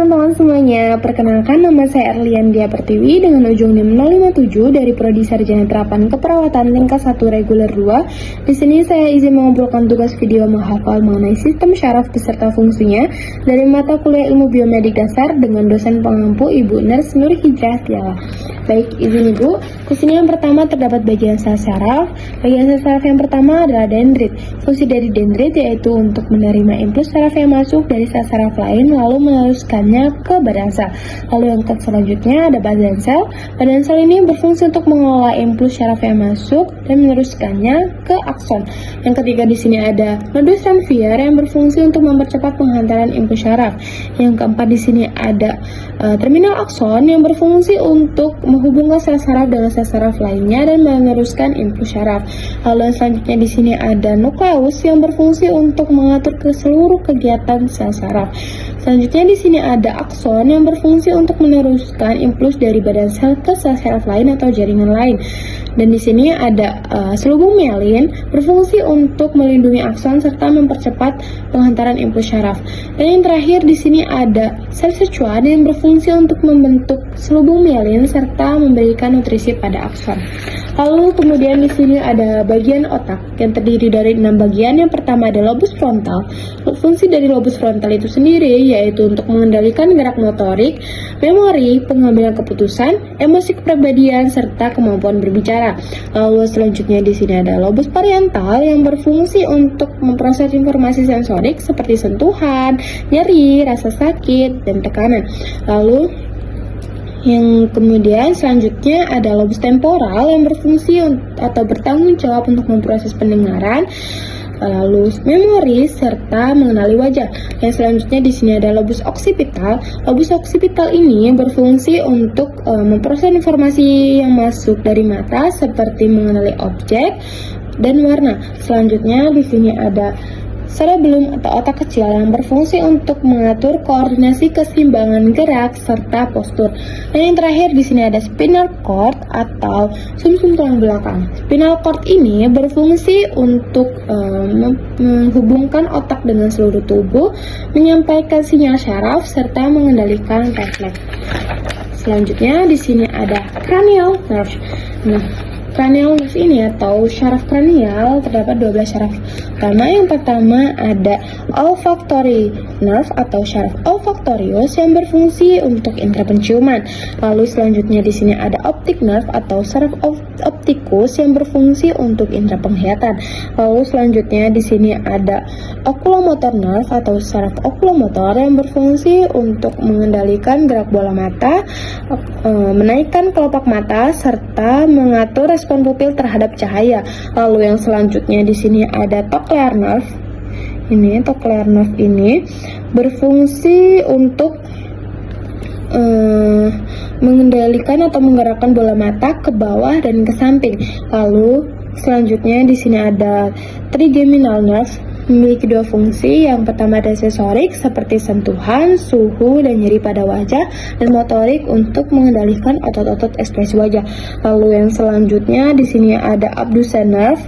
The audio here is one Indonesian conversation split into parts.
teman-teman semuanya, perkenalkan nama saya Erliandia Pertiwi dengan ujung NIM 057 dari Prodi Sarjana Terapan Keperawatan tingkat 1 reguler 2. Di sini saya izin mengumpulkan tugas video menghafal mengenai sistem syaraf beserta fungsinya dari mata kuliah Ilmu Biomedik Dasar dengan dosen pengampu Ibu Nurse Nur Hijrah Tiala. Baik, izin Ibu. Di sini yang pertama terdapat bagian sel syaraf. Bagian sel syaraf yang pertama adalah dendrit. Fungsi dari dendrit yaitu untuk menerima impuls syaraf yang masuk dari sel syaraf lain lalu meneruskannya ke badan sel. Lalu yang selanjutnya ada badan sel. Badan sel ini berfungsi untuk mengelola impuls syaraf yang masuk dan meneruskannya ke akson. Yang ketiga di sini ada nodus ramvier yang berfungsi untuk mempercepat penghantaran impuls syaraf. Yang keempat di sini ada terminal akson yang berfungsi untuk menghubungkan sel syaraf dengan sel syaraf lainnya dan meneruskan impuls syaraf. Lalu yang selanjutnya di sini ada nukleus yang berfungsi untuk mengatur ke seluruh kegiatan sel syaraf. Selanjutnya di sini ada akson yang berfungsi untuk meneruskan impuls dari badan sel ke sel syaraf lain atau jaringan lain. Dan di sini ada selubung mielin berfungsi untuk melindungi akson serta mempercepat penghantaran impuls syaraf. Dan yang terakhir di sini ada sel Sichuan yang berfungsi untuk membentuk selubung mielin serta memberikan nutrisi pada akson. Lalu kemudian di sini ada bagian otak yang terdiri dari 6 bagian. Yang pertama ada lobus frontal. Fungsi dari lobus frontal itu sendiri yaitu untuk mengendalikan gerak motorik, memori, pengambilan keputusan, emosi kepribadian serta kemampuan berbicara. Lalu selanjutnya di sini ada lobus parietal yang berfungsi untuk memproses informasi sensorik seperti sentuhan, nyeri, rasa sakit, dan tekanan. Lalu yang kemudian selanjutnya ada lobus temporal yang berfungsi atau bertanggung jawab untuk memproses pendengaran, lalu memori serta mengenali wajah. Yang selanjutnya di sini ada lobus occipital. Lobus occipital ini berfungsi untuk memproses informasi yang masuk dari mata seperti mengenali objek dan warna. Selanjutnya di sini ada cerebellum atau otak kecil yang berfungsi untuk mengatur koordinasi keseimbangan gerak serta postur. Dan yang terakhir di sini ada spinal cord atau sumsum tulang belakang. Spinal cord ini berfungsi untuk menghubungkan otak dengan seluruh tubuh, menyampaikan sinyal syaraf serta mengendalikan refleks. Selanjutnya di sini ada cranial nerve. Cranial nerve ini atau syaraf kranial terdapat 12 syaraf utama. Yang pertama ada olfactory nerve atau syaraf olfaktorius yang berfungsi untuk indera penciuman. Lalu selanjutnya di sini ada optic nerve atau syaraf optikus yang berfungsi untuk indera penglihatan. Lalu selanjutnya di sini ada oculomotor nerve atau syaraf okulomotor yang berfungsi untuk mengendalikan gerak bola mata, menaikkan kelopak mata serta mengatur respon pupil terhadap cahaya. Lalu yang selanjutnya di sini ada cochlear nerve. Cochlear nerve ini berfungsi untuk mengendalikan atau menggerakkan bola mata ke bawah dan ke samping. Lalu selanjutnya di sini ada trigeminal nerve, memiliki 2 fungsi. Yang pertama ada sensorik seperti sentuhan, suhu, dan nyeri pada wajah, dan motorik untuk mengendalikan otot-otot ekspresi wajah. Lalu yang selanjutnya di sini ada abducens nerve.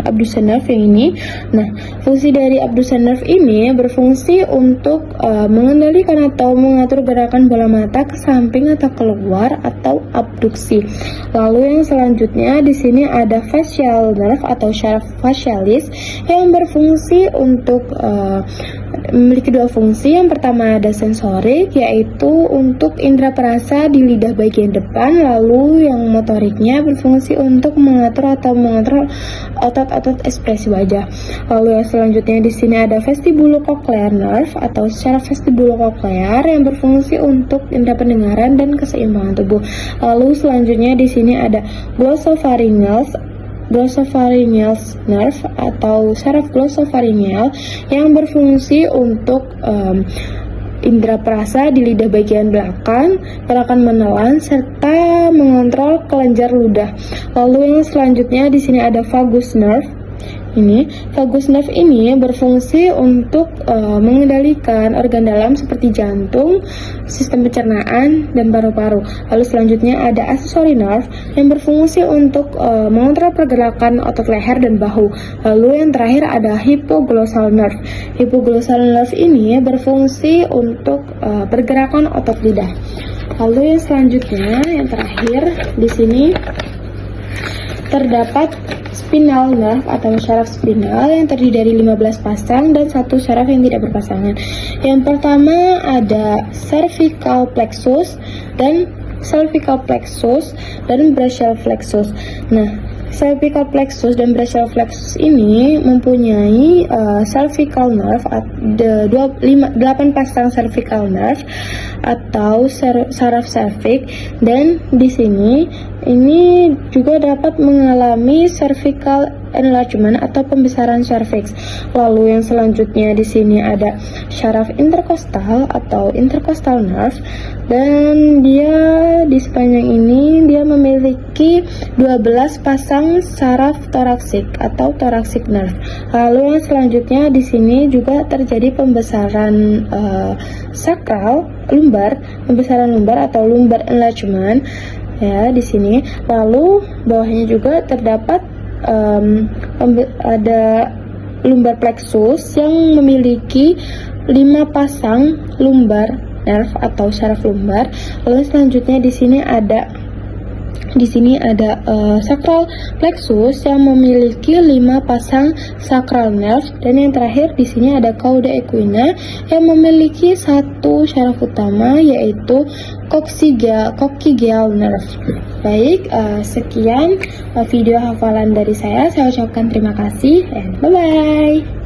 Abducens nerve yang ini. Nah, fungsi dari abducens nerve ini berfungsi untuk mengendalikan atau mengatur gerakan bola mata ke samping atau keluar atau abduksi. Lalu yang selanjutnya di sini ada facial nerve atau syaraf facialis yang berfungsi untuk memiliki 2 fungsi. Yang pertama ada sensorik yaitu untuk indera perasa di lidah bagian depan. Lalu yang motoriknya berfungsi untuk mengatur otot-otot ekspresi wajah. Lalu yang selanjutnya di sini ada vestibulocochlear nerve atau syaraf vestibulococlear yang berfungsi untuk indera pendengaran dan keseimbangan tubuh. Lalu selanjutnya di sini ada glossopharyngeal nerve atau syaraf glossopharyngeal yang berfungsi untuk indera perasa di lidah bagian belakang, gerakan menelan serta mengontrol kelenjar ludah. Lalu yang selanjutnya di sini ada vagus nerve Vagus nerve ini berfungsi untuk mengendalikan organ dalam seperti jantung, sistem pencernaan, dan paru-paru. Lalu selanjutnya ada accessory nerve yang berfungsi untuk mengontrol pergerakan otot leher dan bahu. Lalu yang terakhir ada hypoglossal nerve. Hypoglossal nerve ini berfungsi untuk pergerakan otot lidah. Lalu yang selanjutnya, yang terakhir di sini terdapat spinal nerve atau syaraf spinal yang terdiri dari 15 pasang dan satu syaraf yang tidak berpasangan. Yang pertama ada cervical plexus dan brachial plexus. Nah, cervical plexus dan brachial plexus ini mempunyai cervical nerve, 8 pasang cervical nerve atau saraf cervix, dan di sini ini juga dapat mengalami cervical enlargement atau pembesaran cervix. Lalu yang selanjutnya di sini ada syaraf interkostal atau intercostal nerve, dan dia di sepanjang ini dia memiliki 12 pasang saraf thoracic atau thoracic nerve. Lalu yang selanjutnya di sini juga terjadi pembesaran sakral lumbar, pembesaran lumbar atau lumbar enlargement ya di sini. Lalu bawahnya juga terdapat ada lumbar plexus yang memiliki 5 pasang lumbar nerve atau syaraf lumbar. Lalu selanjutnya di sini ada sacral plexus yang memiliki 5 pasang sacral nerve, dan yang terakhir di sini ada cauda equina yang memiliki satu syaraf utama yaitu coccygeal nerve. Baik, sekian video hafalan dari saya ucapkan terima kasih and bye bye.